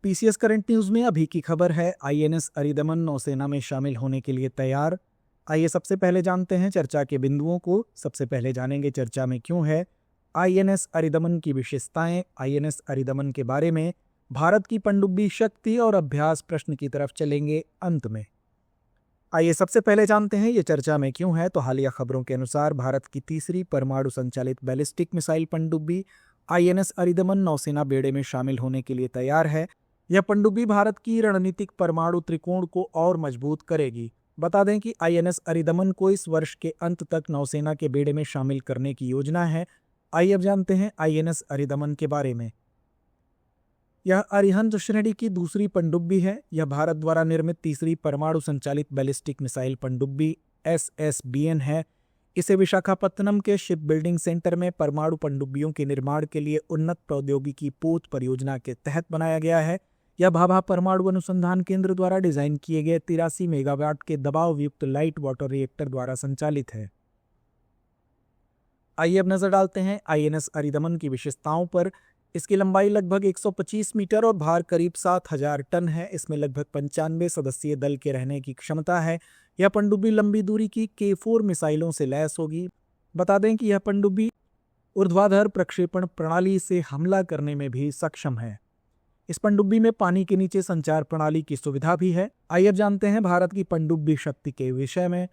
PCS current news में अभी की खबर है, आईएनएस अरिदमन नौसेना में शामिल होने के लिए तैयार। आइए सबसे पहले जानते हैं चर्चा के बिंदुओं को। सबसे पहले जानेंगे चर्चा में क्यों है आईएनएस अरिदमन की विशेषताएं। आईएनएस अरिदमन के बारे में, भारत की पनडुब्बी शक्ति और अभ्यास प्रश्न की तरफ चलेंगे अंत में। आइए सबसे पहले जानते हैं ये चर्चा में क्यों है। तो हालिया खबरों के अनुसार भारत की तीसरी परमाणु संचालित बैलिस्टिक मिसाइल पनडुब्बी आईएनएस अरिदमन नौसेना बेड़े में शामिल होने के लिए तैयार है। यह पनडुब्बी भारत की रणनीतिक परमाणु त्रिकोण को और मजबूत करेगी। बता दें कि आईएनएस अरिदमन को इस वर्ष के अंत तक नौसेना के बेड़े में शामिल करने की योजना है। आइए अब जानते हैं आईएनएस अरिदमन के बारे में। यह अरिहंत श्रेणी की दूसरी पनडुब्बी है। यह भारत द्वारा निर्मित तीसरी परमाणु संचालित बैलिस्टिक मिसाइल पनडुब्बी SSBN है। इसे विशाखापत्तनम के शिप बिल्डिंग सेंटर में परमाणु पनडुब्बियों के निर्माण के लिए उन्नत प्रौद्योगिकी पोत परियोजना के तहत बनाया गया है। यह भाभा परमाणु अनुसंधान केंद्र द्वारा डिजाइन किए गए 83 मेगावाट के दबाव युक्त लाइट वाटर रिएक्टर द्वारा संचालित है। आइए अब नजर डालते हैं आईएनएस अरिदमन की विशेषताओं पर। इसकी लंबाई लगभग 125 मीटर और भार करीब 7000 टन है। इसमें लगभग 95 सदस्यीय दल के रहने की क्षमता है। यह पनडुब्बी लंबी दूरी की K4 मिसाइलों से लैस होगी। बता दें कि यह पनडुब्बी ऊर्ध्वाधर प्रक्षेपण प्रणाली से हमला करने में भी सक्षम है। इस पनडुब्बी में पानी के नीचे संचार प्रणाली की सुविधा भी है। आइए अब जानते हैं भारत की पनडुब्बी शक्ति के विषय में।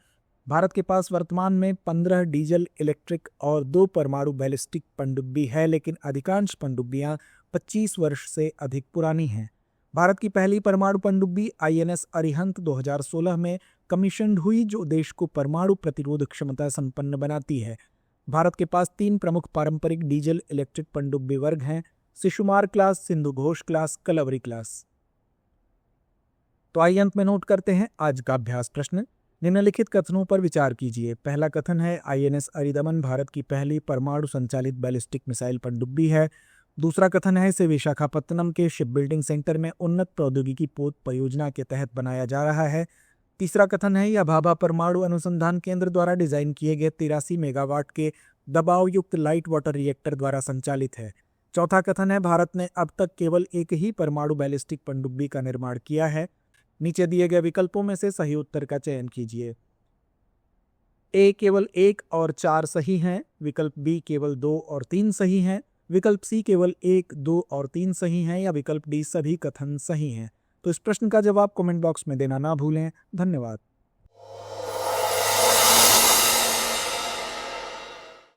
भारत के पास वर्तमान में 15 डीजल इलेक्ट्रिक और 2 परमाणु बैलिस्टिक पनडुब्बी है, लेकिन अधिकांश पनडुब्बियां 25 वर्ष से अधिक पुरानी हैं। भारत की पहली परमाणु पनडुब्बी आईएनएस अरिहंत 2016 में कमीशन्ड हुई, जो देश को परमाणु प्रतिरोध क्षमता संपन्न बनाती है। भारत के पास 3 प्रमुख पारंपरिक डीजल इलेक्ट्रिक पनडुब्बी वर्ग हैं: Shishumar class, Sindhu Ghosh class, Kalvari class. तो आइए अंत में नोट करते हैं आज का अभ्यास प्रश्न। निम्नलिखित कथनों पर विचार कीजिए। पहला कथन है, आईएनएस अरिदमन भारत की पहली परमाणु संचालित बैलिस्टिक मिसाइल पनडुब्बी है। दूसरा कथन है, इसे विशाखापत्तनम के शिप बिल्डिंग सेंटर में उन्नत प्रौद्योगिकी पोत परियोजना के तहत बनाया जा रहा है। तीसरा कथन है, यह भाभा परमाणु अनुसंधान केंद्र द्वारा डिजाइन किए गए 83 मेगावाट के दबाव युक्त लाइट वाटर रिएक्टर द्वारा संचालित है। चौथा कथन है, भारत ने अब तक केवल एक ही परमाणु बैलिस्टिक पनडुब्बी का निर्माण किया है। नीचे दिए गए विकल्पों में से सही उत्तर का चयन कीजिए। ए केवल 1 और 4 सही हैं। विकल्प बी केवल 2 और 3 सही हैं। विकल्प सी केवल 1, 2 और 3 सही हैं, या विकल्प डी सभी कथन सही हैं। तो इस प्रश्न का जवाब कमेंट बॉक्स में देना ना भूलें। धन्यवाद।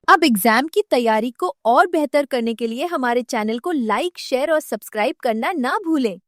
अब एग्जाम की तैयारी को और बेहतर करने के लिए हमारे चैनल को लाइक, शेयर और सब्सक्राइब करना ना भूलें।